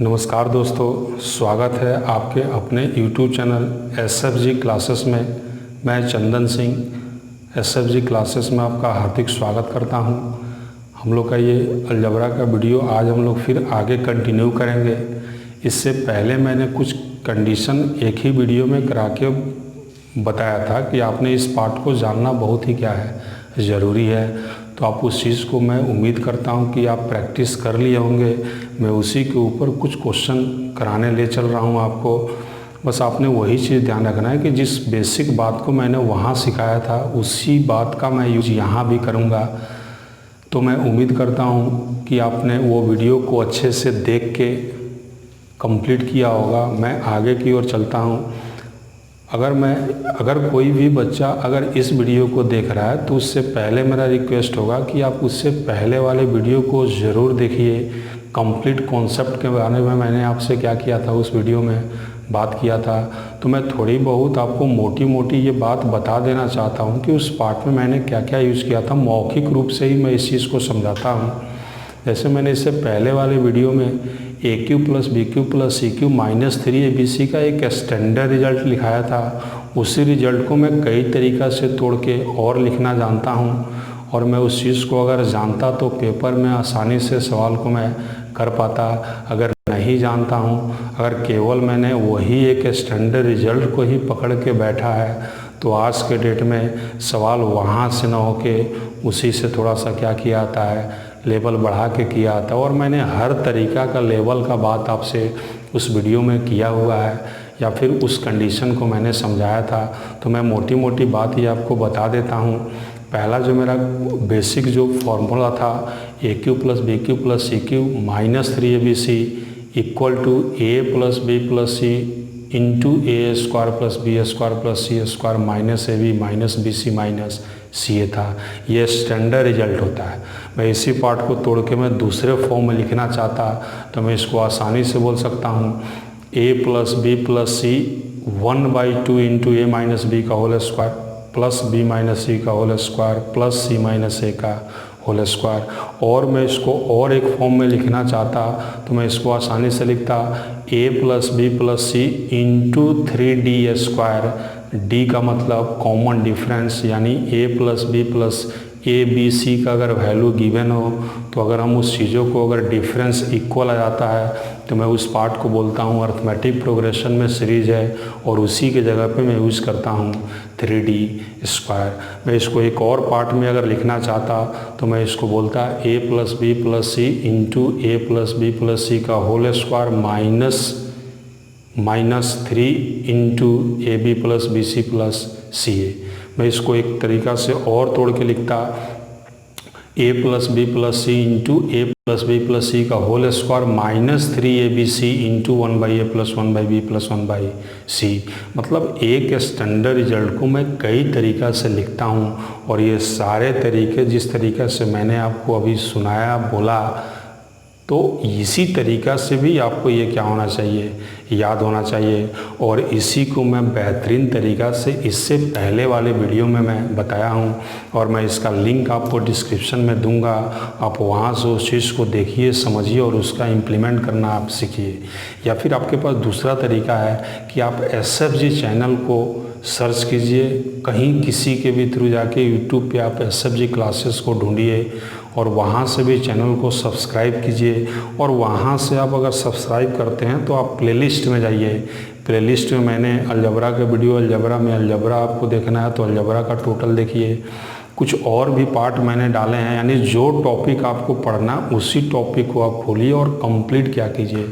नमस्कार दोस्तों, स्वागत है आपके अपने YouTube चैनल SFG क्लासेस में। मैं चंदन सिंह SFG क्लासेस में आपका हार्दिक स्वागत करता हूं। हम लोग का ये अलजबरा का वीडियो आज हम लोग फिर आगे कंटिन्यू करेंगे। इससे पहले मैंने कुछ कंडीशन एक ही वीडियो में करा के बताया था कि आपने इस पार्ट को जानना बहुत ही क्या है ज़रूरी है। तो आप उस चीज़ को मैं उम्मीद करता हूं कि आप प्रैक्टिस कर लिए होंगे। मैं उसी के ऊपर कुछ क्वेश्चन कराने ले चल रहा हूं आपको। बस आपने वही चीज़ ध्यान रखना है कि जिस बेसिक बात को मैंने वहां सिखाया था उसी बात का मैं यूज यहाँ भी करूँगा। तो मैं उम्मीद करता हूँ कि आपने वो वीडियो को अच्छे से देख के कंप्लीट किया होगा। मैं आगे की ओर चलता हूँ। अगर कोई भी बच्चा अगर इस वीडियो को देख रहा है तो उससे पहले मेरा रिक्वेस्ट होगा कि आप उससे पहले वाले वीडियो को ज़रूर देखिए। कंप्लीट कॉन्सेप्ट के बारे में मैंने आपसे क्या किया था, उस वीडियो में बात किया था। तो मैं थोड़ी बहुत आपको मोटी मोटी ये बात बता देना चाहता हूँ कि उस पार्ट में मैंने क्या क्या यूज़ किया था। मौखिक रूप से ही मैं इस चीज़ को समझाता हूँ। जैसे मैंने इससे पहले वाले वीडियो में AQ + BQ + CQ -3 ABC का एक स्टैंडर्ड रिजल्ट लिखाया था। उसी रिजल्ट को मैं कई तरीक़ा से तोड़ के और लिखना जानता हूँ और मैं उस चीज़ को अगर जानता तो पेपर में आसानी से सवाल को मैं कर पाता। अगर नहीं जानता हूँ, अगर केवल मैंने वही एक स्टैंडर्ड रिजल्ट को ही पकड़ के बैठा है तो आज के डेट में सवाल वहाँ से न होके उसी से थोड़ा सा क्या किया आता है, लेवल बढ़ा के किया आता है। और मैंने हर तरीक़ा का लेवल का बात आपसे उस वीडियो में किया हुआ है या फिर उस कंडीशन को मैंने समझाया था। तो मैं मोटी मोटी बात ही आपको बता देता हूँ। पहला जो मेरा बेसिक जो फॉर्मूला था AQ + BQ + CQ -3 ABC = A + B + C × A² + B² + C² -AB -BC -CA था। ये स्टैंडर्ड रिजल्ट होता है। मैं इसी पार्ट को तोड़ के मैं दूसरे फॉर्म में लिखना चाहता तो मैं इसको आसानी से बोल सकता हूँ A + B + C 1/2 × A - B² + B - C² + C - A का होल स्क्वायर। और मैं इसको और एक फॉर्म में लिखना चाहता तो मैं इसको आसानी से लिखता A + B + C × 3D²। D का मतलब कॉमन डिफरेंस, यानी A + B + A B C का अगर वैल्यू गिवन हो तो अगर हम उस चीज़ों को अगर डिफरेंस इक्वल आ जाता है तो मैं उस पार्ट को बोलता हूँ अर्थमेटिक प्रोग्रेशन में सीरीज है और उसी के जगह पे मैं यूज़ करता हूँ 3D²। मैं इसको एक और पार्ट में अगर लिखना चाहता तो मैं इसको बोलता A + B + C × A + B + C का whole square -3 × AB + BC + CA। मैं इसको एक तरीक़ा से और तोड़ के लिखता A + B + C × A + B + C का whole square -3 ABC × 1/A + 1/B + 1/C। मतलब एक स्टैंडर्ड रिजल्ट को मैं कई तरीक़ा से लिखता हूँ और ये सारे तरीके जिस तरीक़े से मैंने आपको अभी सुनाया बोला तो इसी तरीक़ा से भी आपको ये क्या होना चाहिए, याद होना चाहिए। और इसी को मैं बेहतरीन तरीक़ा से इससे पहले वाले वीडियो में मैं बताया हूँ और मैं इसका लिंक आपको डिस्क्रिप्शन में दूंगा। आप वहाँ से उस चीज़ को देखिए, समझिए और उसका इम्प्लीमेंट करना आप सीखिए। या फिर आपके पास दूसरा तरीका है कि आप SFG चैनल को सर्च कीजिए, कहीं किसी के भी थ्रू जाके यूट्यूब पे आप SFG क्लासेस को ढूंढिए और वहाँ से भी चैनल को सब्सक्राइब कीजिए। और वहाँ से आप अगर सब्सक्राइब करते हैं तो आप प्लेलिस्ट में जाइए। प्लेलिस्ट में मैंने अलजबरा का वीडियो, अलजबरा आपको देखना है तो अलजबरा का टोटल देखिए। कुछ और भी पार्ट मैंने डाले हैं, यानी जो टॉपिक आपको पढ़ना उसी टॉपिक को आप खोलिए और कंप्लीट क्या कीजिए,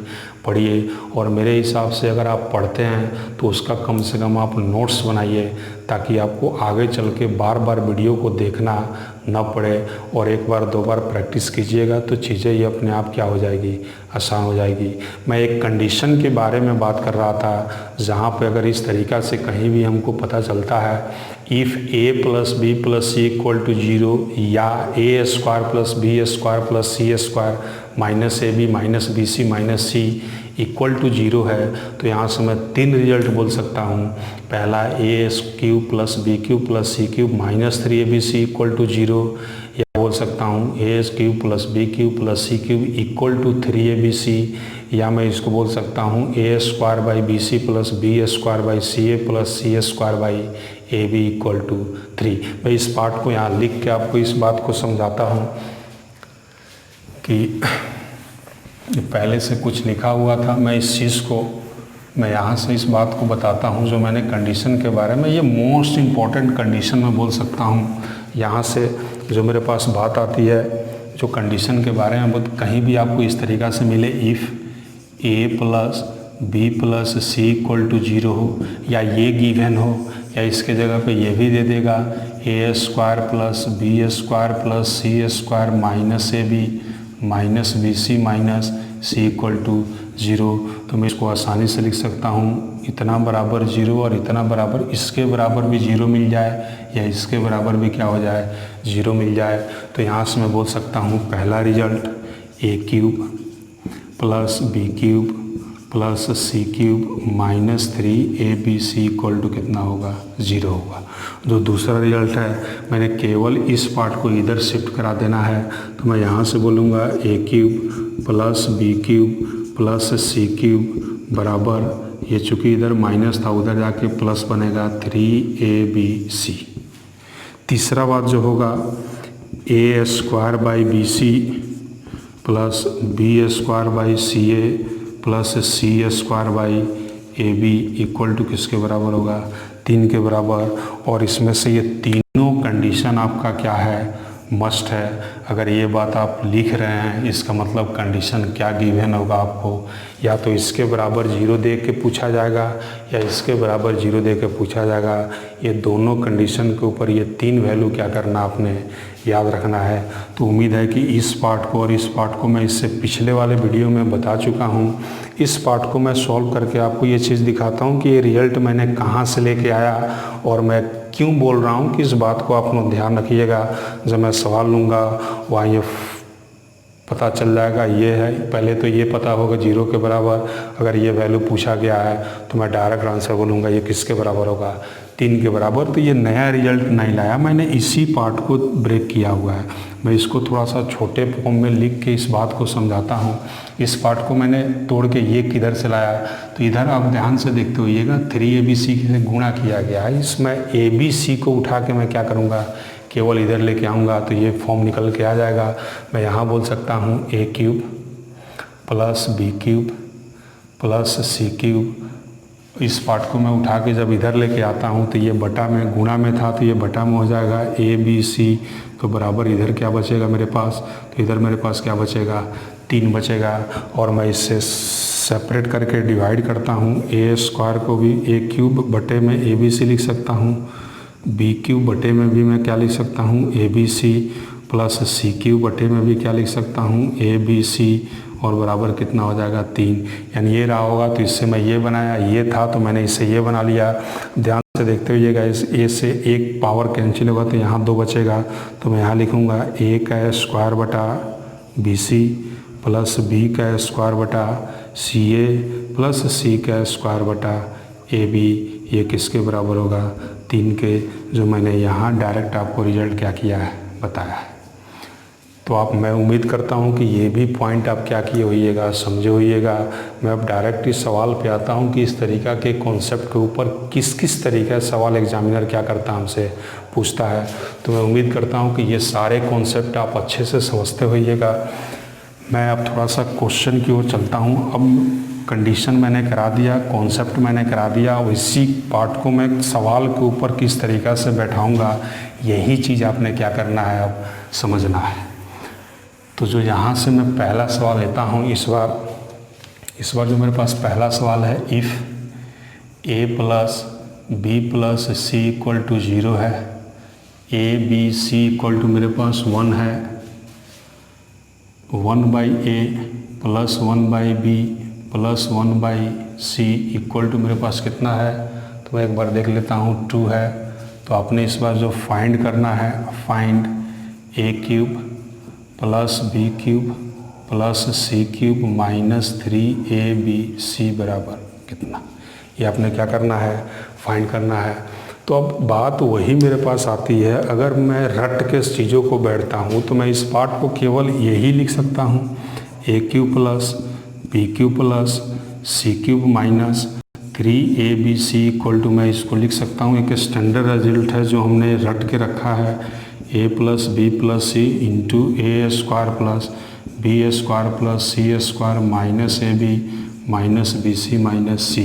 पढ़िए। और मेरे हिसाब से अगर आप पढ़ते हैं तो उसका कम से कम आप नोट्स बनाइए ताकि आपको आगे चल के बार बार वीडियो को देखना न पड़े। और एक बार दो बार प्रैक्टिस कीजिएगा तो चीज़ें ये अपने आप क्या हो जाएगी, आसान हो जाएगी। मैं एक कंडीशन के बारे में बात कर रहा था जहाँ पे अगर इस तरीक़ा से कहीं भी हमको पता चलता है इफ़ A + B + C = 0 या A² + B² + C² -AB -BC -C equal to 0 है तो यहाँ से मैं 3 रिजल्ट बोल सकता हूँ। पहला a³ + b³ + c³ minus 3abc equal to 0, या बोल सकता हूँ a³ + b³ + c³ equal to 3abc, या मैं इसको बोल सकता हूँ a² / bc + b² / ca + c² / ab equal to 3। मैं इस पार्ट को यहाँ लिख के आपको इस बात को समझाता हूँ कि पहले से कुछ लिखा हुआ था, मैं इस चीज़ को मैं यहाँ से इस बात को बताता हूँ जो मैंने कंडीशन के बारे में, ये मोस्ट इम्पॉर्टेंट कंडीशन मैं बोल सकता हूँ। यहाँ से जो मेरे पास बात आती है जो कंडीशन के बारे में, कहीं भी आपको इस तरीक़ा से मिले इफ़ a + b + c = 0 हो, या ये गिवन हो, या इसके जगह पे ये भी दे देगा a² + b² + c² minus ab minus bc minus c equal to 0, तो मैं इसको आसानी से लिख सकता हूँ इतना बराबर 0 और इतना बराबर, इसके बराबर भी 0 मिल जाए या इसके बराबर भी क्या हो जाए 0 मिल जाए। तो यहाँ से मैं बोल सकता हूँ पहला result a³ + b³ + c³ minus 3abc equal to कितना होगा 0 होगा। जो दूसरा रिजल्ट है मैंने केवल इस पार्ट को इधर शिफ्ट करा देना है, तो मैं यहाँ से बोलूँगा a³ + b³ + c³ बराबर, ये चूँकि इधर माइनस था उधर जाके प्लस बनेगा 3abc। तीसरा बात जो होगा a² / bc + b² / ca + c² / ab equal to किसके बराबर होगा 3 के बराबर। और इसमें से ये तीनों कंडीशन आपका क्या है मस्ट है। अगर ये बात आप लिख रहे हैं इसका मतलब कंडीशन क्या गिवन होगा आपको, या तो इसके बराबर 0 दे के पूछा जाएगा या इसके बराबर 0 दे के पूछा जाएगा। ये दोनों कंडीशन के ऊपर ये 3 वैल्यू क्या करना आपने याद रखना है। तो उम्मीद है कि इस पार्ट को और इस पार्ट को मैं इससे पिछले वाले वीडियो में बता चुका हूँ। इस पार्ट को मैं सॉल्व करके आपको ये चीज़ दिखाता हूँ कि ये रिजल्ट मैंने कहाँ से लेके आया और मैं क्यों बोल रहा हूँ कि इस बात को आप लोग ध्यान रखिएगा। जब मैं सवाल लूँगा वहाँ ये पता चल जाएगा ये है, पहले तो ये पता होगा 0 के बराबर। अगर ये वैल्यू पूछा गया है तो मैं डायरेक्ट आंसर बोलूँगा ये किसके बराबर होगा 3 के बराबर। तो ये नया रिजल्ट नहीं लाया, मैंने इसी पार्ट को ब्रेक किया हुआ है। मैं इसको थोड़ा सा छोटे फॉर्म में लिख के इस बात को समझाता हूँ। इस पार्ट को मैंने तोड़ के ये किधर से लाया, तो इधर आप ध्यान से देखते होइएगा 3abc से गुणा किया गया है। इसमें abc को उठा के मैं क्या करूँगा केवल इधर लेके आऊँगा तो ये फॉर्म निकल के आ जाएगा। मैं यहाँ बोल सकता हूँ a³ + b³ + c³। इस पार्ट को मैं उठा के जब इधर लेके आता हूँ तो ये बटा में गुणा में था तो ये बटा में हो जाएगा abc, तो बराबर इधर क्या बचेगा मेरे पास, तो इधर मेरे पास क्या बचेगा 3 बचेगा। और मैं इससे सेपरेट करके डिवाइड करता हूँ, a² को भी a³ बटे में abc लिख सकता हूँ, b³ बटे में भी मैं क्या लिख सकता हूँ abc + c³ बटे में भी क्या लिख सकता हूँ abc, और बराबर कितना हो जाएगा 3। यानी ये रहा होगा तो इससे मैं ये बनाया, ये था तो मैंने इससे ये बना लिया। ध्यान से देखते हुइएगा, इस a से एक पावर कैंसिल होगा तो यहाँ 2 बचेगा। तो मैं यहाँ लिखूँगा a² बटा bc + b² बटा ca + c² बटा ab, ये किसके बराबर होगा 3 के, जो मैंने यहाँ डायरेक्ट आपको रिजल्ट क्या किया है बताया है। तो मैं उम्मीद करता हूँ कि ये भी पॉइंट आप क्या किए होइएगा, समझे होइएगा। मैं अब डायरेक्ट इस सवाल पे आता हूँ कि इस तरीक़ा के कॉन्सेप्ट के ऊपर किस किस तरीके से सवाल एग्जामिनर क्या करता है हमसे पूछता है। तो मैं उम्मीद करता हूँ कि ये सारे कॉन्सेप्ट आप अच्छे से समझते होइएगा। मैं अब थोड़ा सा क्वेश्चन की ओर चलता हूँ। अब कंडीशन मैंने करा दिया, कॉन्सेप्ट मैंने करा दिया, और इसी पार्ट को मैं सवाल के ऊपर किस तरीक़ा से बैठाऊँगा यही चीज़ आपने क्या करना है अब समझना है। तो जो यहाँ से मैं पहला सवाल लेता हूँ इस बार जो मेरे पास पहला सवाल है, इफ़ a + b + c = 0 है, abc इक्वल टू मेरे पास 1 है, 1/a + 1/b + 1/c equal to मेरे पास कितना है, तो मैं एक बार देख लेता हूँ 2 है। तो आपने इस बार जो फाइंड करना है, find a³ + b³ plus c cube minus 3ab बराबर कितना, ये आपने क्या करना है, फाइंड करना है। तो अब बात वही मेरे पास आती है, अगर मैं रट के चीज़ों को बैठता हूँ तो मैं इस पार्ट को केवल यही लिख सकता हूँ, a cube plus b cube plus c cube minus 3abc equal to, मैं इसको लिख सकता हूँ, एक स्टैंडर्ड रिजल्ट है जो हमने रट के रखा है, a plus b plus c into a square plus b square plus c square minus a b minus b c minus c.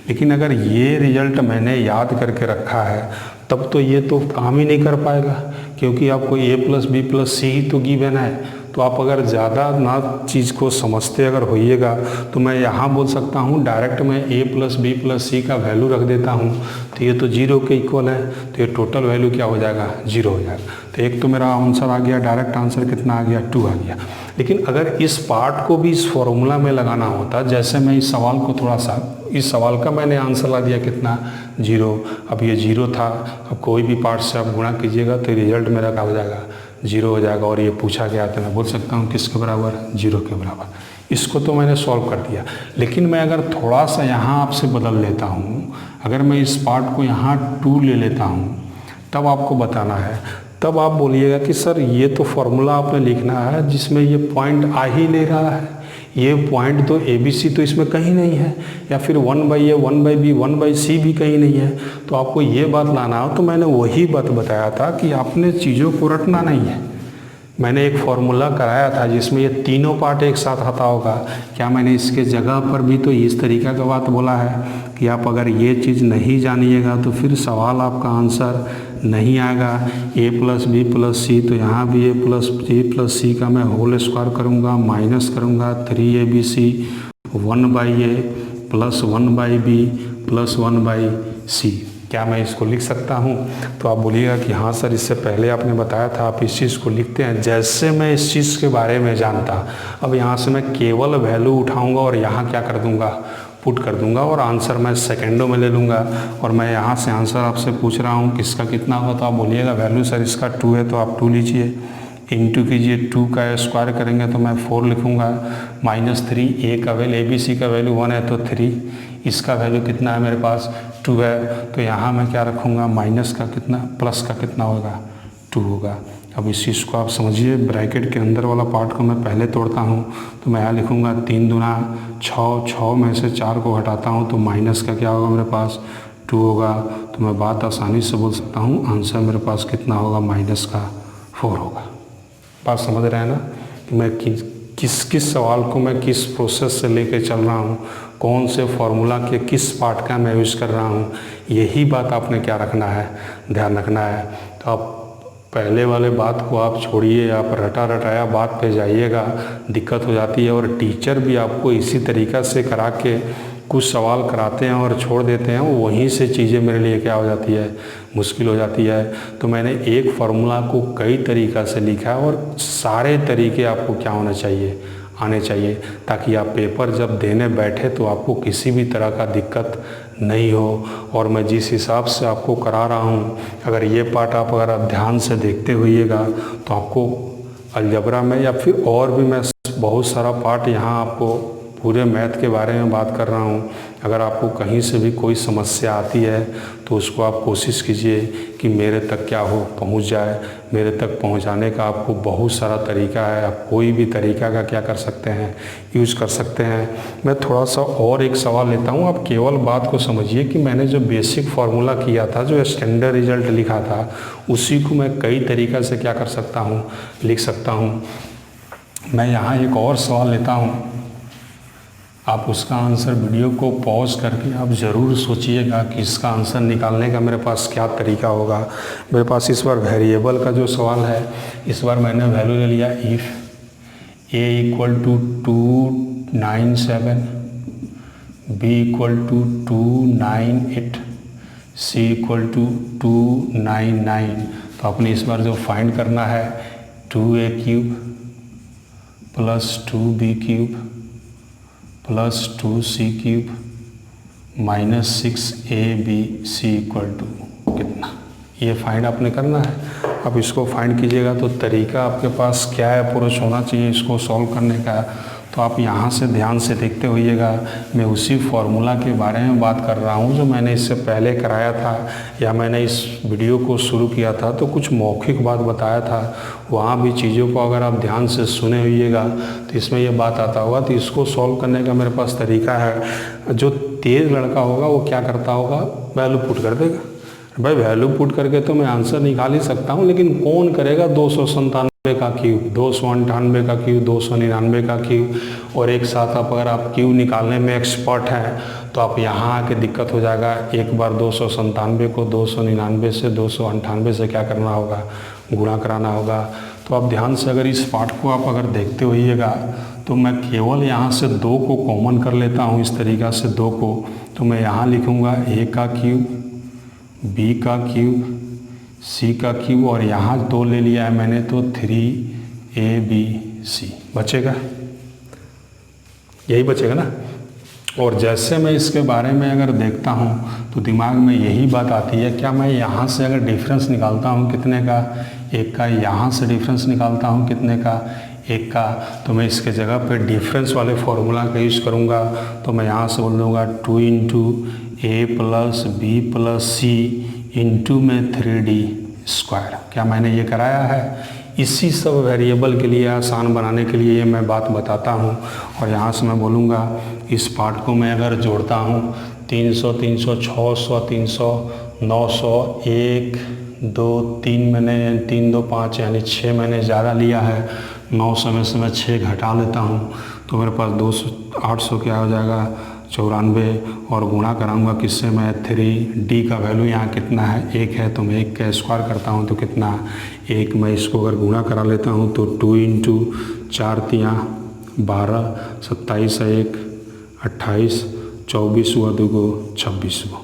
लेकिन अगर ये रिजल्ट मैंने याद करके रखा है तब तो ये तो काम ही नहीं कर पाएगा, क्योंकि आपको a प्लस बी प्लस सी ही तो गिवन है। तो आप अगर ज़्यादा ना चीज़ को समझते अगर होइएगा तो मैं यहाँ बोल सकता हूँ डायरेक्ट मैं a प्लस बी प्लस सी का वैल्यू रख देता हूँ, तो ये तो 0 के इक्वल है, तो ये टोटल वैल्यू क्या हो जाएगा, 0 हो जाएगा। तो एक तो मेरा आंसर आ गया, डायरेक्ट आंसर कितना आ गया, 2 आ गया। लेकिन अगर इस पार्ट को भी इस फॉर्मूला में लगाना होता, जैसे मैं इस सवाल को थोड़ा सा, इस सवाल का मैंने आंसर ला दिया कितना, 0। अब ये 0 था, अब कोई भी पार्ट से आप गुणा कीजिएगा तो रिजल्ट मेरा क्या हो जाएगा, 0 हो जाएगा। और ये पूछा गया तो मैं बोल सकता हूँ किसके बराबर, 0 के बराबर। इसको तो मैंने सॉल्व कर दिया। लेकिन मैं अगर थोड़ा सा यहाँ आपसे बदल लेता हूँ, अगर मैं इस पार्ट को यहाँ 2 ले लेता हूँ, तब आपको बताना है, तब आप बोलिएगा कि सर ये तो फॉर्मूला आपने लिखना है जिसमें ये पॉइंट आ ही नहीं रहा है, ये पॉइंट तो ए बी सी तो इसमें कहीं नहीं है, या फिर 1/a 1/b 1/c भी कहीं नहीं है। तो आपको ये बात लाना हो, तो मैंने वही बात बताया था कि आपने चीज़ों को रटना नहीं है। मैंने एक फॉर्मूला कराया था जिसमें ये तीनों पार्ट एक साथ आता होगा। क्या मैंने इसके जगह पर भी तो इस तरीका का बात बोला है कि आप अगर ये चीज़ नहीं जानिएगा तो फिर सवाल आपका आंसर नहीं आएगा। a प्लस बी प्लस सी, तो यहाँ भी a प्लस बी प्लस सी का मैं होल स्क्वायर करूँगा, माइनस करूँगा 3abc 1/a plus 1/b plus 1/c। क्या मैं इसको लिख सकता हूँ? तो आप बोलिएगा कि हाँ सर, इससे पहले आपने बताया था आप इस चीज़ को लिखते हैं। जैसे मैं इस चीज़ के बारे में जानता, अब यहाँ से मैं केवल वैल्यू उठाऊँगा और यहाँ क्या कर दूँगा, पुट कर दूंगा, और आंसर मैं सेकेंडों में ले लूँगा। और मैं यहाँ से आंसर आपसे पूछ रहा हूँ किसका कितना होगा, तो आप बोलिएगा वैल्यू सर इसका 2 है, तो आप 2 लीजिए, इंटू कीजिए, 2 का स्क्वायर करेंगे तो मैं 4 लिखूँगा, माइनस 3, a का वैल्यू ए बी सी का वैल्यू 1 है तो 3, इसका वैल्यू कितना है मेरे पास 2 है, तो यहाँ मैं क्या रखूँगा, माइनस का कितना प्लस का कितना होगा, 2 होगा। अब इस चीज़ को आप समझिए, ब्रैकेट के अंदर वाला पार्ट को मैं पहले तोड़ता हूँ, तो मैं यहाँ लिखूँगा 3 दूना 6, 6 में से 4 को हटाता हूँ तो माइनस का क्या होगा मेरे पास 2 होगा। तो मैं बात आसानी से बोल सकता हूँ आंसर मेरे पास कितना होगा, माइनस का 4 होगा। बात समझ रहे हैं ना कि मैं किस सवाल को मैं किस प्रोसेस से लेके चल रहा हूँ, कौन से फॉर्मूला के किस पार्ट का मैं यूज़ कर रहा हूँ, यही बात आपने क्या रखना है, ध्यान रखना है। तो आप पहले वाले बात को आप छोड़िए, आप रटाया बात पे जाइएगा, दिक्कत हो जाती है। और टीचर भी आपको इसी तरीक़ा से करा के कुछ सवाल कराते हैं और छोड़ देते हैं, वहीं से चीज़ें मेरे लिए क्या हो जाती है, मुश्किल हो जाती है। तो मैंने एक फार्मूला को कई तरीक़ा से लिखा है और सारे तरीके आपको क्या होना चाहिए, आने चाहिए, ताकि आप पेपर जब देने बैठे तो आपको किसी भी तरह का दिक्कत नहीं हो। और मैं जिस हिसाब से आपको करा रहा हूँ, अगर ये पार्ट आप अगर ध्यान से देखते होइएगा तो आपको अलजबरा में या फिर और भी मैं बहुत सारा पार्ट यहाँ आपको पूरे मैथ के बारे में बात कर रहा हूँ। अगर आपको कहीं से भी कोई समस्या आती है तो उसको आप कोशिश कीजिए कि मेरे तक क्या हो पहुँच जाए। मेरे तक पहुँचाने का आपको बहुत सारा तरीका है, आप कोई भी तरीका का क्या कर सकते हैं, यूज़ कर सकते हैं। मैं थोड़ा सा और एक सवाल लेता हूँ, आप केवल बात को समझिए कि मैंने जो बेसिक फार्मूला किया था, जो स्टैंडर्ड रिजल्ट लिखा था, उसी को मैं कई तरीक़ा से क्या कर सकता हूँ, लिख सकता हूँ। मैं यहाँ एक और सवाल लेता हूँ, आप उसका आंसर वीडियो को पॉज करके आप ज़रूर सोचिएगा कि इसका आंसर निकालने का मेरे पास क्या तरीका होगा। मेरे पास इस बार वेरिएबल का जो सवाल है, इस बार मैंने वैल्यू ले लिया if a equal to 297, b equal to 298, c equal to 299। तो आपने इस बार जो फाइंड करना है 2a cube plus 2b cube plus 2c cube minus 6abc equal to कितना, ये फाइंड आपने करना है। आप इसको फाइंड कीजिएगा। तो तरीका आपके पास क्या है अप्रोच होना चाहिए इसको सॉल्व करने का, तो आप यहाँ से ध्यान से देखते होइएगा। मैं उसी फॉर्मूला के बारे में बात कर रहा हूँ जो मैंने इससे पहले कराया था, या मैंने इस वीडियो को शुरू किया था तो कुछ मौखिक बात बताया था, वहाँ भी चीज़ों को अगर आप ध्यान से सुने होइएगा तो इसमें ये बात आता होगा। तो इसको सॉल्व करने का मेरे पास तरीका है। जो तेज़ लड़का होगा वो क्या करता होगा, वैल्यू पुट कर देगा। भाई वैल्यू पुट करके तो मैं आंसर निकाल ही सकता हूँ, लेकिन कौन करेगा 297 का क्यूब, 298 का क्यूब, 299 का क्यूब, और एक साथ अगर आप क्यूब निकालने में एक्सपर्ट हैं तो आप यहाँ आके दिक्कत हो जाएगा। एक बार 297 को 299 से 298 से क्या करना होगा, गुणा कराना होगा। तो आप ध्यान से अगर इस पार्ट को आप अगर देखते होइएगा तो मैं केवल यहाँ से 2 को कॉमन कर लेता हूँ इस तरीक़ा से 2 को। तो मैं यहाँ लिखूँगा a का क्यूब, b का क्यूब, c का क्यूब, और यहाँ 2 ले लिया है मैंने तो 3abc बचेगा, यही बचेगा ना। और जैसे मैं इसके बारे में अगर देखता हूँ तो दिमाग में यही बात आती है, क्या मैं यहाँ से अगर डिफरेंस निकालता हूँ कितने का, 1 का, यहाँ से डिफरेंस निकालता हूँ कितने का, 1 का, तो मैं इसके जगह पे डिफरेंस वाले फॉर्मूला का यूज़ करूँगा। तो मैं यहाँ से बोल दूँगा 2 × a + b + c इंटू में 3d²। क्या मैंने ये कराया है? इसी सब वेरिएबल के लिए आसान बनाने के लिए ये मैं बात बताता हूँ। और यहाँ से मैं बोलूँगा इस पार्ट को मैं अगर जोड़ता हूँ 300, 300, 600, 300, 900, 1, 2, 3 मैंने 3, 2, 5 यानी 6 मैंने ज़्यादा लिया है। 900 में से मैं 6 घटा लेता हूँ तो मेरे पास 200, 800 क्या हो जाएगा, 94, और गुणा कराऊंगा किससे, मैं 3d का वैल्यू यहाँ कितना है, 1 है, तो मैं 1 का स्क्वायर करता हूँ तो कितना, 1। मैं इसको अगर गुणा करा लेता हूँ तो 2 × 4 × 12, 27 है 1, 28, 24 हुआ 2 को 26 हुआ।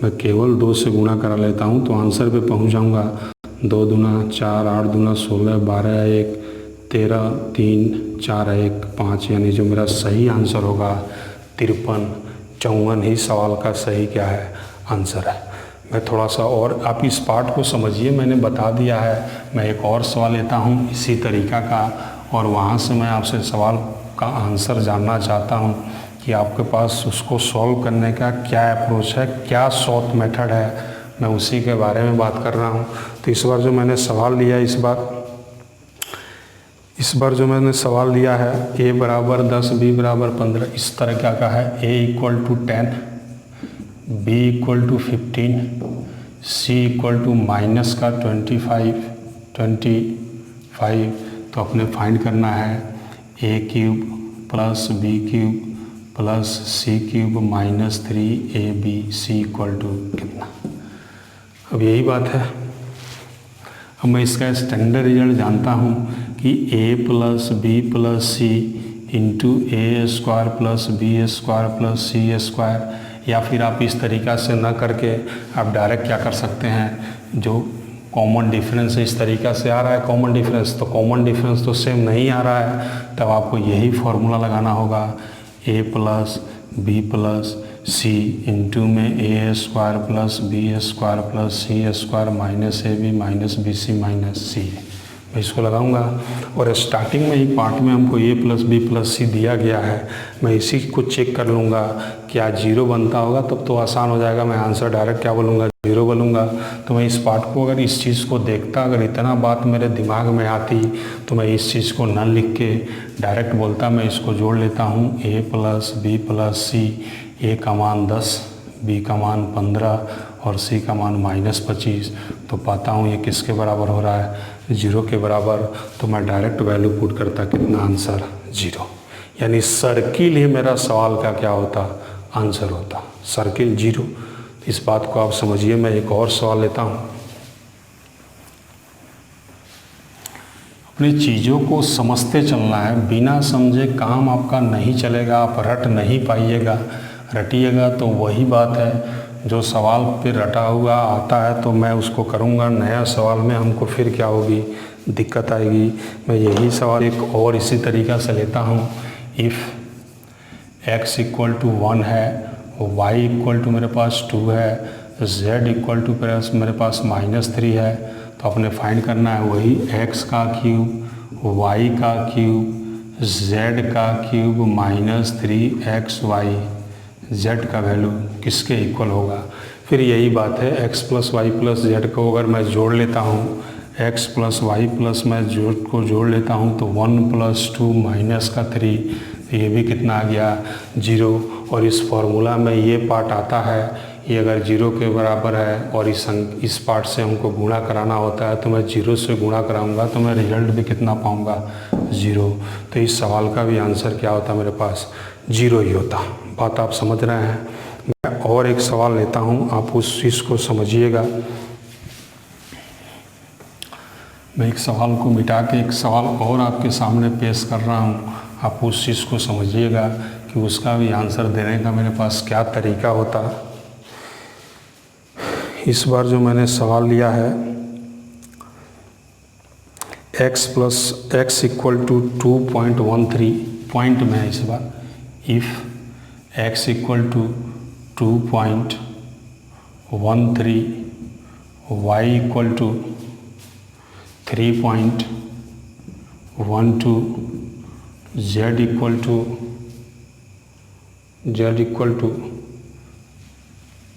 मैं केवल 2 से गुणा करा लेता हूँ तो आंसर पे पहुँच जाऊँगा। 2 दूना 4, 8 दूना 16, 12 है 1, 13, 3, 4 है 1, 5, यानी जो मेरा सही आंसर होगा 53, 54 ही सवाल का सही क्या है, आंसर है। मैं थोड़ा सा और आप इस पार्ट को समझिए, मैंने बता दिया है। मैं एक और सवाल लेता हूँ इसी तरीक़ा का, और वहाँ से मैं आपसे सवाल का आंसर जानना चाहता हूँ कि आपके पास उसको सॉल्व करने का क्या अप्रोच है, क्या शॉर्ट मेथड है, मैं उसी के बारे में बात कर रहा हूँ। तो इस बार जो मैंने सवाल लिया जो मैंने सवाल लिया है a = 10, b = 15, इस तरह का है। a = 10, b = 15, c = -25, तो अपने फाइंड करना है a³ + b³ + c³ -3abc = कितना। अब यही बात है। अब मैं इसका स्टैंडर्ड रिजल्ट जानता हूँ कि a + b + c into a² + b² + c², या फिर आप इस तरीक़ा से ना करके आप डायरेक्ट क्या कर सकते हैं, जो कॉमन डिफरेंस है इस तरीक़ा से आ रहा है कॉमन डिफरेंस, तो कॉमन डिफरेंस तो सेम नहीं आ रहा है, तब आपको यही फार्मूला लगाना होगा a + b + c इंटू में a² + b² + c² -ab -bc -c। मैं इसको लगाऊंगा, और स्टार्टिंग में ही पार्ट में हमको a + b + c दिया गया है। मैं इसी को चेक कर लूँगा, क्या 0 बनता होगा, तब तो आसान हो जाएगा। मैं आंसर डायरेक्ट क्या बोलूँगा, 0 बोलूँगा। तो मैं इस पार्ट को अगर इस चीज़ को देखता, अगर इतना बात मेरे दिमाग में आती तो मैं इस चीज़ को न लिख के डायरेक्ट बोलता। मैं इसको जोड़ लेता हूँ a + b + c, a का मान 10, b का मान 15 और c का मान -25, तो पाता हूँ ये किसके बराबर हो रहा है, 0 के बराबर। तो मैं डायरेक्ट वैल्यू पुट करता, कितना आंसर 0, यानी सर्किल ही मेरा सवाल का क्या होता, आंसर होता, सर्किल 0। इस बात को आप समझिए। मैं एक और सवाल लेता हूँ। अपनी चीज़ों को समझते चलना है, बिना समझे काम आपका नहीं चलेगा, आप रट नहीं पाइएगा। रटिएगा तो वही बात है, जो सवाल पे रटा हुआ आता है तो मैं उसको करूँगा, नया सवाल में हमको फिर क्या होगी, दिक्कत आएगी। मैं यही सवाल एक और इसी तरीक़ा से लेता हूँ। इफ़ x = 1 है, y = मेरे पास 2 है, z = मेरे पास -3 है, तो तो अपने फाइंड करना है वही x का क्यूब, y का क्यूब, z का क्यूब माइनस 3xy, z का वैल्यू किसके इक्वल होगा। फिर यही बात है x plus y plus z को अगर मैं जोड़ लेता हूँ, x प्लस वाई प्लस मैं जोड़ लेता हूँ तो 1 प्लस 2 माइनस का 3, तो ये भी कितना आ गया 0। और इस फॉर्मूला में ये पार्ट आता है, ये अगर 0 के बराबर है और इस पार्ट से हमको गुणा कराना होता है तो मैं 0 से गुणा कराऊंगा तो मैं रिजल्ट भी कितना पाऊंगा 0। तो इस सवाल का भी आंसर क्या होता मेरे पास 0 ही होता। बात आप समझ रहे हैं। मैं और एक सवाल लेता हूँ, आप उस चीज़ को समझिएगा। मैं एक सवाल को मिटा के एक सवाल और आपके सामने पेश कर रहा हूँ, आप उस चीज़ को समझिएगा कि उसका भी आंसर देने का मेरे पास क्या तरीका होता। इस बार जो मैंने सवाल लिया है x plus x equal to 2.13, point में है इस बार, if x equal to 2.13, y equal to 3.12,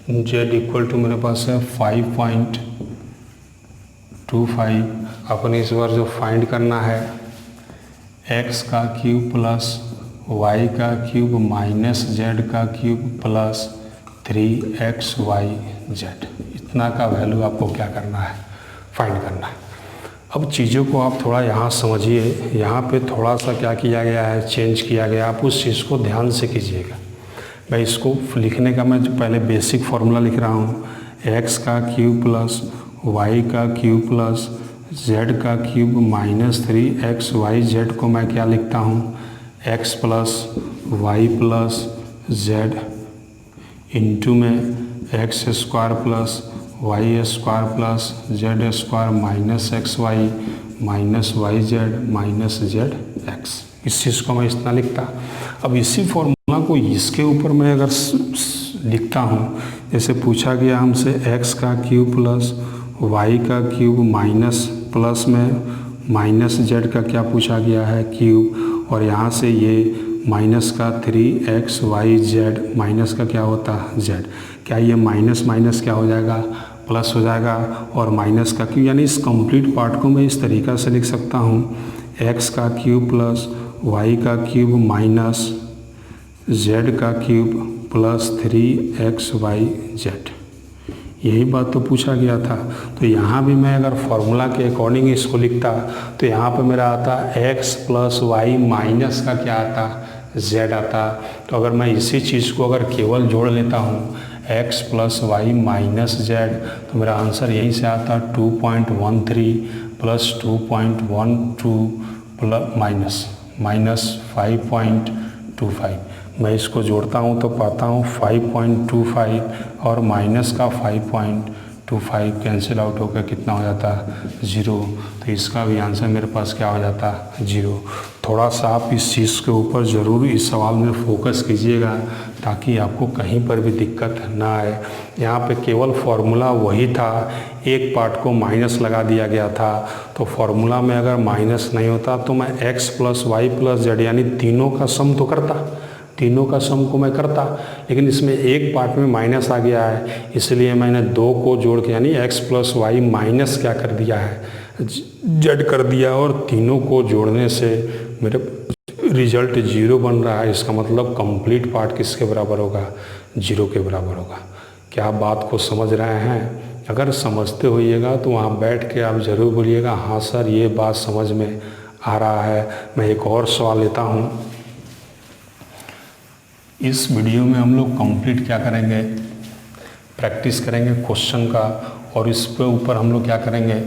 z equal to मेरे पास है 5.25। अपने इस बार जो फाइंड करना है x का क्यूब प्लस y का क्यूब माइनस z का क्यूब प्लस 3xyz, इतना का वैल्यू आपको क्या करना है, फाइंड करना है। अब चीज़ों को आप थोड़ा यहाँ समझिए, यहाँ पे थोड़ा सा क्या किया गया है, चेंज किया गया, आप उस चीज़ को ध्यान से कीजिएगा। मैं इसको लिखने का मैं जो पहले बेसिक फार्मूला लिख रहा हूँ, x का क्यूब प्लस y का क्यूब प्लस z का क्यूब माइनस 3xyz को मैं क्या लिखता हूँ, x plus y plus z into में x square plus y square plus z square minus x y minus y z minus z x, इस चीज़ को मैं इतना लिखता। अब इसी फॉर्मूला को इसके ऊपर मैं अगर लिखता हूँ, जैसे पूछा गया हमसे x का क्यूब प्लस y का क्यूब माइनस प्लस में माइनस जेड का क्या पूछा गया है क्यूब, और यहाँ से ये माइनस का 3xyz, माइनस का क्या होता है z, क्या ये माइनस माइनस क्या हो जाएगा प्लस हो जाएगा, और माइनस का क्यूब, यानी इस कंप्लीट पार्ट को मैं इस तरीक़ा से लिख सकता हूँ x का क्यूब प्लस y का क्यूब माइनस z का क्यूब प्लस 3xyz। यही बात तो पूछा गया था। तो यहाँ भी मैं अगर फॉर्मूला के अकॉर्डिंग इसको लिखता तो यहाँ पे मेरा आता x प्लस वाई माइनस का क्या आता z आता। तो अगर मैं इसी चीज़ को अगर केवल जोड़ लेता हूँ x plus y minus z, तो मेरा आंसर यहीं से आता 2.13 प्लस 2.12 प्लस माइनस 5.25। मैं इसको जोड़ता हूँ तो पाता हूँ 5.25 और माइनस का 5.25 कैंसिल आउट होकर कितना हो जाता है 0। तो इसका भी आंसर मेरे पास क्या हो जाता है 0। थोड़ा सा आप इस चीज़ के ऊपर ज़रूर इस सवाल में फोकस कीजिएगा ताकि आपको कहीं पर भी दिक्कत ना आए। यहाँ पे केवल फार्मूला वही था, एक पार्ट को माइनस लगा दिया गया था। तो फार्मूला में अगर माइनस नहीं होता तो मैं x plus y plus z यानी तीनों का सम तो करता, तीनों का सम को मैं करता, लेकिन इसमें एक पार्ट में माइनस आ गया है, इसलिए मैंने दो को जोड़ के यानी x प्लस वाई माइनस क्या कर दिया है जेड कर दिया, और तीनों को जोड़ने से मेरे रिजल्ट 0 बन रहा है। इसका मतलब कंप्लीट पार्ट किसके बराबर होगा 0 के बराबर होगा। क्या आप बात को समझ रहे हैं? अगर समझते होइएगा तो वहाँ बैठ के आप ज़रूर बोलिएगा हाँ सर ये बात समझ में आ रहा है। मैं एक और सवाल लेता हूँ। इस वीडियो में हम लोग कंप्लीट क्या करेंगे, प्रैक्टिस करेंगे क्वेश्चन का, और इस पे ऊपर हम लोग क्या करेंगे,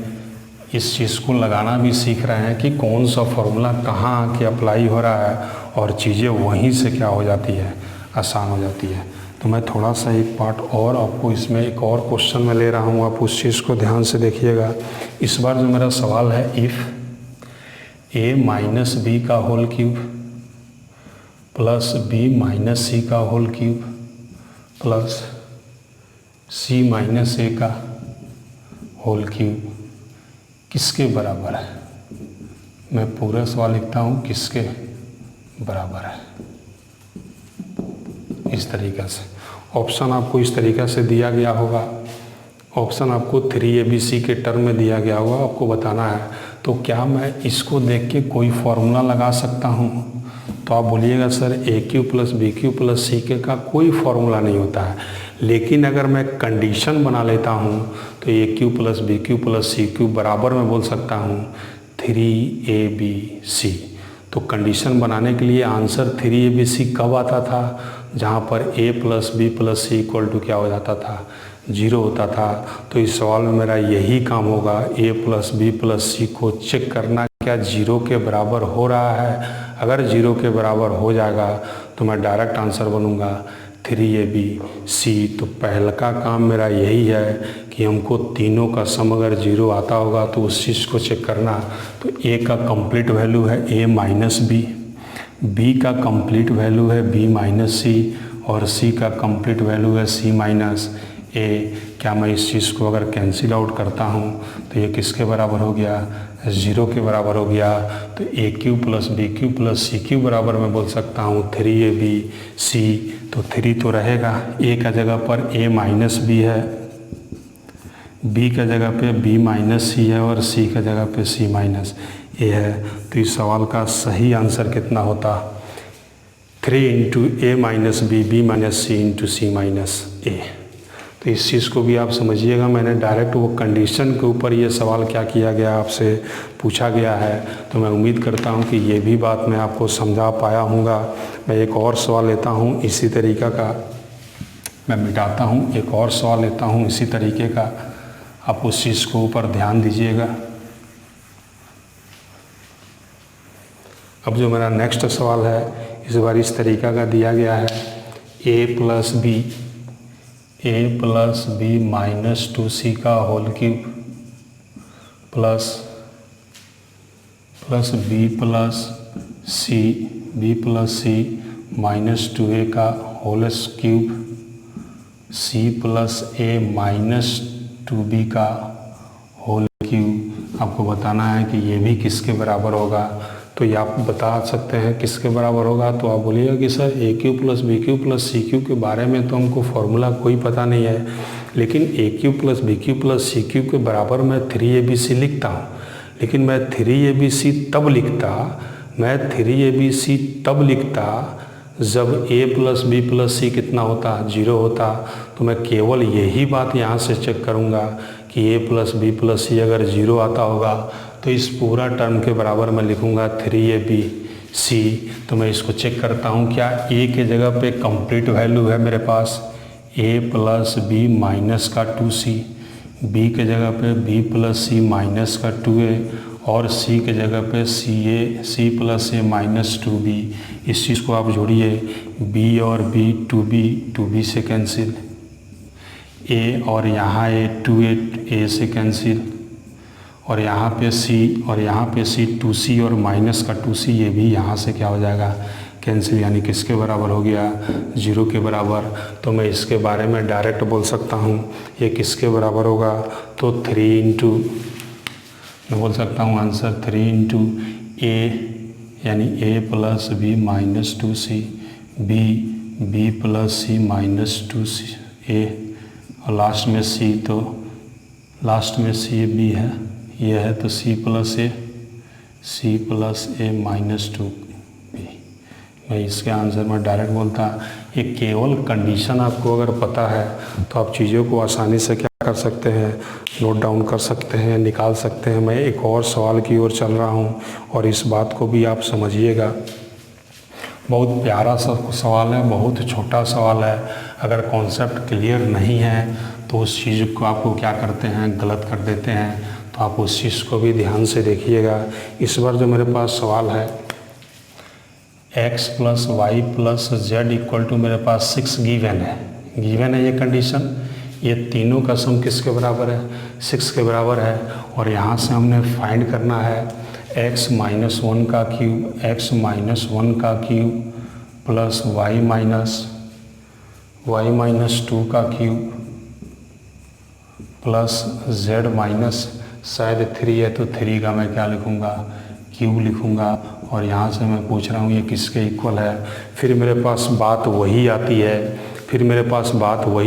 इस चीज़ को लगाना भी सीख रहे हैं कि कौन सा फॉर्मूला कहाँ आके अप्लाई हो रहा है, और चीज़ें वहीं से क्या हो जाती है आसान हो जाती है। तो मैं थोड़ा सा एक पार्ट और आपको इसमें एक और क्वेश्चन में ले रहा हूँ, आप उस चीज़ को ध्यान से देखिएगा। इस बार जो मेरा सवाल है, इफ़ a माइनस बी का whole cube plus b minus c का whole cube plus c minus a का होल क्यूब किसके बराबर है। मैं पूरा सवाल लिखता हूँ, किसके बराबर है, इस तरीक़े से। ऑप्शन आपको इस तरीक़े से दिया गया होगा, ऑप्शन आपको 3ABC के टर्म में दिया गया होगा, आपको बताना है। तो क्या मैं इसको देख के कोई फॉर्मूला लगा सकता हूँ? तो आप बोलिएगा सर AQ + BQ + CK का कोई फॉर्मूला नहीं होता है, लेकिन अगर मैं कंडीशन बना लेता हूँ तो AQ + BQ + CQ बराबर मैं बोल सकता हूँ 3ABC। तो कंडीशन बनाने के लिए आंसर 3ABC कब आता था? जहाँ पर A + B + C = क्या हो जाता था? 0 होता था। तो इस सवाल में मेरा यही काम होगा, A + B + C को चेक करना क्या 0 के बराबर हो रहा है। अगर 0 के बराबर हो जाएगा तो मैं डायरेक्ट आंसर बनूंगा 3ABC। तो पहला का काम मेरा यही है कि हमको तीनों का सम अगर 0 आता होगा तो उस चीज़ को चेक करना। तो A का कंप्लीट वैल्यू है A - B, B का कंप्लीट वैल्यू है B - C और C का कंप्लीट वैल्यू है C - A। क्या मैं इस चीज़ को अगर कैंसिल आउट करता हूँ तो ये किसके बराबर हो गया? 0 के बराबर हो गया। तो AQ + BQ + CQ बराबर मैं बोल सकता हूँ 3ABC। तो 3 तो रहेगा, A का जगह पर A - B है, B का जगह पे B - C है और C का जगह पे C - A है। तो इस सवाल का सही आंसर कितना होता? 3 × A - B, B - C × C - A। तो इस चीज़ को भी आप समझिएगा, मैंने डायरेक्ट वो कंडीशन के ऊपर ये सवाल क्या किया गया, आपसे पूछा गया है। तो मैं उम्मीद करता हूँ कि ये भी बात मैं आपको समझा पाया हूँगा। मैं एक और सवाल लेता हूँ इसी तरीक़े का, मैं मिटाता हूँ, एक और सवाल लेता हूँ इसी तरीके का। आप उस चीज़ को ऊपर ध्यान दीजिएगा। अब जो मेरा नेक्स्ट सवाल है इस बार इस तरीक़ा का दिया गया है, A + B - 2C का whole cube plus B + C - 2A का whole cube, C + A - 2B का होल क्यूब। आपको बताना है कि ये भी किसके बराबर होगा। तो ये आप बता सकते हैं किसके बराबर होगा। तो आप बोलिएगा कि सर AQ + BQ + CQ के बारे में तो हमको फॉर्मूला कोई पता नहीं है, लेकिन AQ + BQ + CQ के बराबर मैं 3ABC लिखता हूँ। लेकिन मैं 3ABC तब लिखता जब A + B + C कितना होता? 0 होता। तो मैं केवल यही बात यहाँ से चेक करूँगा कि A + B + C अगर 0 आता होगा तो इस पूरा टर्म के बराबर मैं लिखूँगा 3ABC। तो मैं इसको चेक करता हूँ, क्या A के जगह पे कंप्लीट वैल्यू है मेरे पास A + B - का 2C, B के जगह पे B + C - का 2A और C के जगह पे C + A - 2B। इस चीज़ को आप जोड़िए, B और B 2B से कैंसिल, A और यहाँ A से कैंसिल, और यहाँ पे C और यहाँ पे C 2C और माइनस का 2C ये भी यहाँ से क्या हो जाएगा? कैंसिल। यानी किसके बराबर हो गया? 0 के बराबर। तो मैं इसके बारे में डायरेक्ट बोल सकता हूँ ये किसके बराबर होगा? तो 3 मैं बोल सकता हूँ आंसर 3 × A, यानी A + B - 2C, B + C - 2C A और लास्ट में C, तो लास्ट में C B है, ये है तो C + A - 2B। मैं इसके आंसर में डायरेक्ट बोलता। ये केवल कंडीशन आपको अगर पता है तो आप चीज़ों को आसानी से क्या कर सकते हैं? नोट डाउन कर सकते हैं, निकाल सकते हैं। मैं एक और सवाल की ओर चल रहा हूँ और इस बात को भी आप समझिएगा। बहुत प्यारा सा सवाल है, बहुत छोटा सवाल है। अगर कॉन्सेप्ट क्लियर नहीं है तो उस चीज़ को आपको क्या करते हैं? गलत कर देते हैं। तो आप उस चीज़ को भी ध्यान से देखिएगा। इस बार जो मेरे पास सवाल है, x + y + z = मेरे पास 6 गिवन है ये कंडीशन। ये तीनों का सम किसके बराबर है? 6 के बराबर है। और यहाँ से हमने फाइंड करना है x - 1 का क्यूब, x - 1 का क्यूब प्लस y - 2 का क्यूब प्लस z शायद 3 है तो 3 का मैं क्या लिखूँगा, क्यूब लिखूँगा। और यहाँ से मैं पूछ रहा हूँ ये किसके इक्वल है। फिर मेरे पास बात वही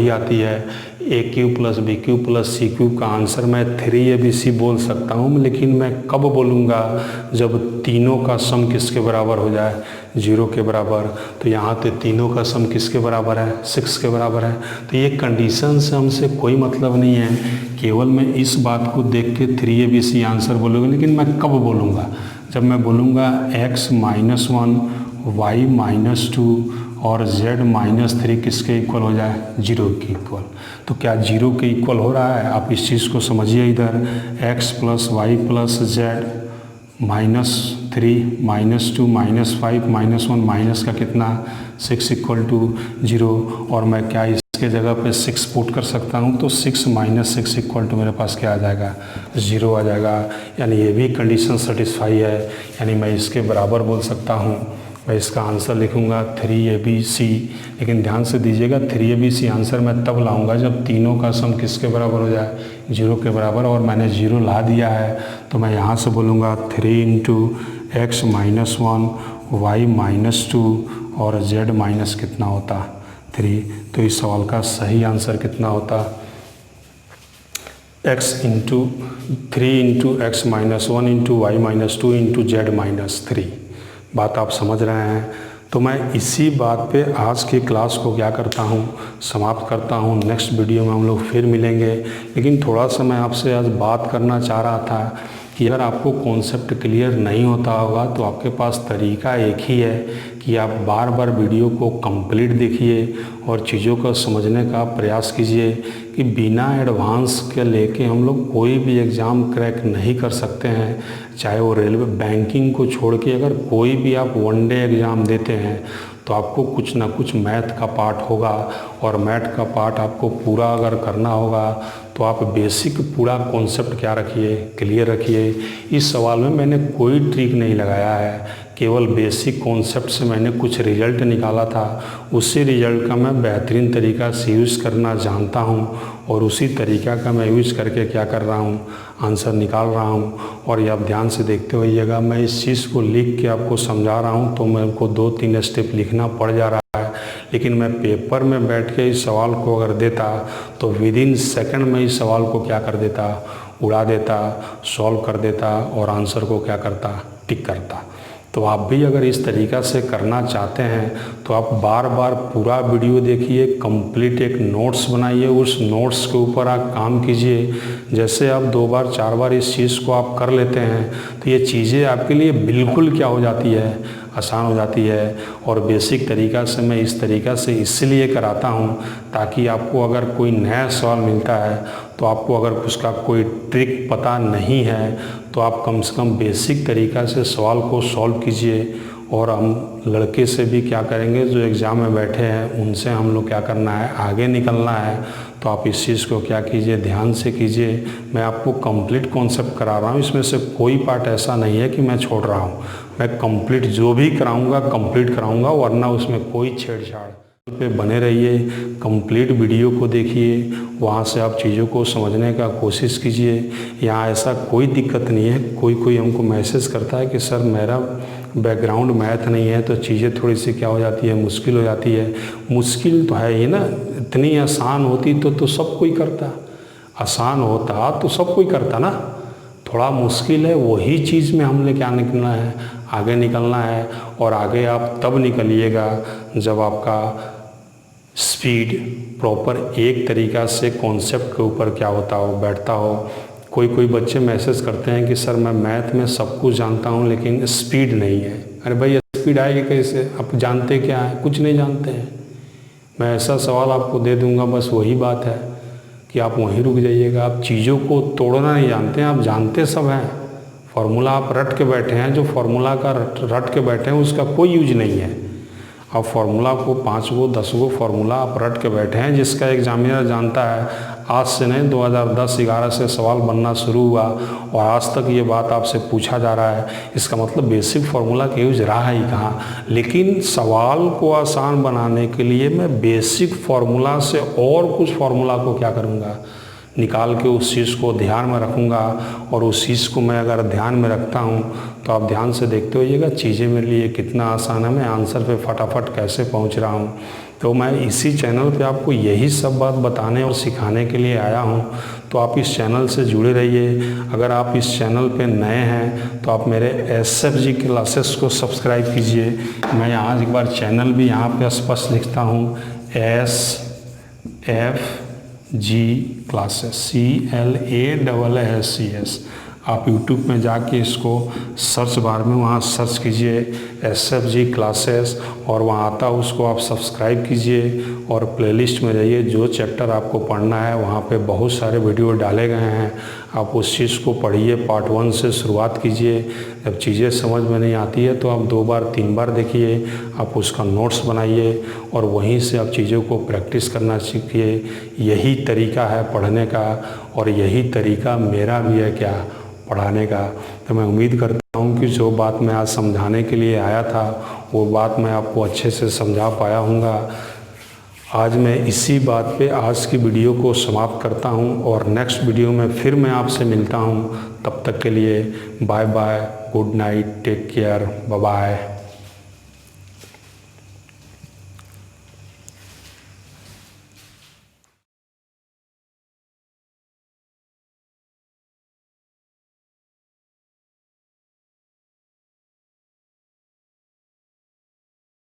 आती है, a cube plus b cube plus c cube का आंसर मैं 3abc बोल सकता हूँ, लेकिन मैं कब बोलूँगा, जब तीनों का सम किसके बराबर हो जाए, 0 के बराबर। तो यहाँ पे तीनों का सम किसके बराबर है, 6 के बराबर है। तो ये कंडीशन से हमसे कोई मतलब नहीं है, केवल मैं इस बात को देख के 3abc आंसर बोलूँगा। लेकिन मैं कब बोलूँगा, जब मैं बोलूँगा x -1 y -2 और z-3 किसके इक्वल हो जाए, 0 के इक्वल। तो क्या 0 के इक्वल हो रहा है, आप इस चीज़ को समझिए। इधर x + y + z -3 -2 -5 -1 माइनस का कितना, 6 = 0। और मैं क्या इसके जगह पे 6 पुट कर सकता हूँ, तो 6 - 6 = मेरे पास क्या आ जाएगा, 0 आ जाएगा। यानी ये भी कंडीशन सेटिस्फाई है, यानी मैं इसके बराबर बोल सकता हूँ। मैं इसका आंसर लिखूँगा 3abc। लेकिन ध्यान से दीजिएगा, 3abc आंसर मैं तब लाऊंगा जब तीनों का सम किसके बराबर हो जाए, 0 के बराबर। और मैंने 0 ला दिया है, तो मैं यहाँ से बोलूँगा 3 × x -1 y -2 और z कितना होता, 3। तो इस सवाल का सही आंसर कितना होता, 3 × x -1 × y -2 × z -3। बात आप समझ रहे हैं। तो मैं इसी बात पे आज की क्लास को क्या करता हूँ, समाप्त करता हूँ। नेक्स्ट वीडियो में हम लोग फिर मिलेंगे। लेकिन थोड़ा सा मैं आपसे आज बात करना चाह रहा था कि अगर आपको कॉन्सेप्ट क्लियर नहीं होता होगा तो आपके पास तरीका एक ही है कि आप बार बार वीडियो को कंप्लीट देखिए और चीज़ों को समझने का प्रयास कीजिए कि बिना एडवांस के लेके हम लोग कोई भी एग्ज़ाम क्रैक नहीं कर सकते हैं। चाहे वो रेलवे बैंकिंग को छोड़ के अगर कोई भी आप वनडे एग्ज़ाम देते हैं तो आपको कुछ ना कुछ मैथ का पार्ट होगा, और मैथ का पार्ट आपको पूरा अगर करना होगा तो आप बेसिक पूरा कॉन्सेप्ट क्या रखिए, क्लियर रखिए। इस सवाल में मैंने कोई ट्रिक नहीं लगाया है, केवल बेसिक कॉन्सेप्ट से मैंने कुछ रिजल्ट निकाला था। उसी रिजल्ट का मैं बेहतरीन तरीका से यूज़ करना जानता हूँ और उसी तरीका का मैं यूज़ करके क्या कर रहा हूँ, आंसर निकाल रहा हूँ। और ये आप ध्यान से देखते होइएगा, मैं इस चीज़ को लिख के आपको समझा रहा हूँ तो मेरे को 2-3 स्टेप लिखना पड़ जा रहा है। लेकिन मैं पेपर में बैठ के इस सवाल को अगर देता तो विदिन सेकंड में इस सवाल को क्या कर देता, उड़ा देता, सॉल्व कर देता और आंसर को क्या करता, टिक करता। तो आप भी अगर इस तरीक़ा से करना चाहते हैं तो आप बार बार पूरा वीडियो देखिए, कंप्लीट एक नोट्स बनाइए, उस नोट्स के ऊपर आप काम कीजिए। जैसे आप 2 बार 4 बार इस चीज़ को आप कर लेते हैं तो ये चीज़ें आपके लिए बिल्कुल क्या हो जाती है, आसान हो जाती है। और बेसिक तरीक़ा से मैं इस तरीक़ा से इसलिए कराता हूँ ताकि आपको अगर कोई नया सवाल मिलता है तो आपको अगर उसका कोई ट्रिक पता नहीं है तो आप कम से कम बेसिक तरीक़ा से सवाल को सॉल्व कीजिए। और हम लड़के से भी क्या करेंगे, जो एग्ज़ाम में बैठे हैं उनसे हम लोग क्या करना है, आगे निकलना है। तो आप इस चीज़ को क्या कीजिए, ध्यान से कीजिए। मैं आपको कंप्लीट कॉन्सेप्ट करा रहा हूँ, इसमें से कोई पार्ट ऐसा नहीं है कि मैं छोड़ रहा हूँ। मैं कंप्लीट जो भी कराऊँगा कंप्लीट कराऊँगा, वरना उसमें कोई छेड़छाड़। पे बने रहिए, कंप्लीट वीडियो को देखिए, वहाँ से आप चीज़ों को समझने का कोशिश कीजिए। यहाँ ऐसा कोई दिक्कत नहीं है। कोई हमको मैसेज करता है कि सर मेरा बैकग्राउंड मैथ नहीं है तो चीज़ें थोड़ी सी क्या हो जाती है, मुश्किल हो जाती है। मुश्किल तो है ही ना, इतनी आसान होती तो सब कोई करता, आसान होता तो सब कोई करता ना। थोड़ा मुश्किल है, वही चीज़ में हमने क्या निकलना है, आगे निकलना है। और आगे आप तब निकलिएगा जब आपका स्पीड प्रॉपर एक तरीक़ा से कॉन्सेप्ट के ऊपर क्या होता हो, बैठता हो। कोई बच्चे मैसेज करते हैं कि सर मैं मैथ में सब कुछ जानता हूँ लेकिन स्पीड नहीं है। अरे भाई स्पीड आएगी कैसे, आप जानते क्या है, कुछ नहीं जानते हैं। मैं ऐसा सवाल आपको दे दूँगा, बस वही बात है कि आप वहीं रुक जाइएगा। आप चीज़ों को तोड़ना नहीं जानते हैं, आप जानते सब हैं। फार्मूला आप रट के बैठे हैं, जो फार्मूला का रट के बैठे हैं उसका कोई यूज नहीं है। आप फार्मूला को 5 गो 10 गो फार्मूला आप रट के बैठे हैं, जिसका एग्जामिनर जानता है। आज से नहीं, 2010-11 से सवाल बनना शुरू हुआ और आज तक ये बात आपसे पूछा जा रहा है। इसका मतलब बेसिक फार्मूला का यूज रहा ही कहाँ। लेकिन सवाल को आसान बनाने के लिए मैं बेसिक फार्मूला से और कुछ फार्मूला को क्या करूँगा, निकाल के उस चीज़ को ध्यान में रखूँगा, और उस चीज़ को मैं अगर ध्यान में रखता हूँ तो आप ध्यान से देखते होइएगा चीज़ें मेरे लिए कितना आसान है, मैं आंसर पे फटाफट कैसे पहुँच रहा हूँ। तो मैं इसी चैनल पे आपको यही सब बात बताने और सिखाने के लिए आया हूँ। तो आप इस चैनल से जुड़े रहिए। अगर आप इस चैनल पे नए हैं तो आप मेरे SFG क्लासेस को सब्सक्राइब कीजिए। मैं यहाँ एक बार चैनल भी यहाँ पे स्पष्ट लिखता हूँ, SFG क्लासेस, CLASSES। आप YouTube में जाके इसको सर्च बार में वहाँ सर्च कीजिए SFG क्लासेस, और वहाँ आता है उसको आप सब्सक्राइब कीजिए और प्लेलिस्ट में जाइए। जो चैप्टर आपको पढ़ना है वहाँ पे बहुत सारे वीडियो डाले गए हैं, आप उस चीज़ को पढ़िए। पार्ट 1 से शुरुआत कीजिए। जब चीज़ें समझ में नहीं आती है तो आप 2 बार 3 बार देखिए, आप उसका नोट्स बनाइए और वहीं से आप चीज़ों को प्रैक्टिस करना सीखिए। यही तरीका है पढ़ने का, और यही तरीका मेरा भी है क्या, पढ़ाने का। तो मैं उम्मीद करता हूँ कि जो बात मैं आज समझाने के लिए आया था वो बात मैं आपको अच्छे से समझा पाया हूँगा। आज मैं इसी बात पे आज की वीडियो को समाप्त करता हूँ, और नेक्स्ट वीडियो में फिर मैं आपसे मिलता हूँ। तब तक के लिए bye bye, good night, take care, bye bye.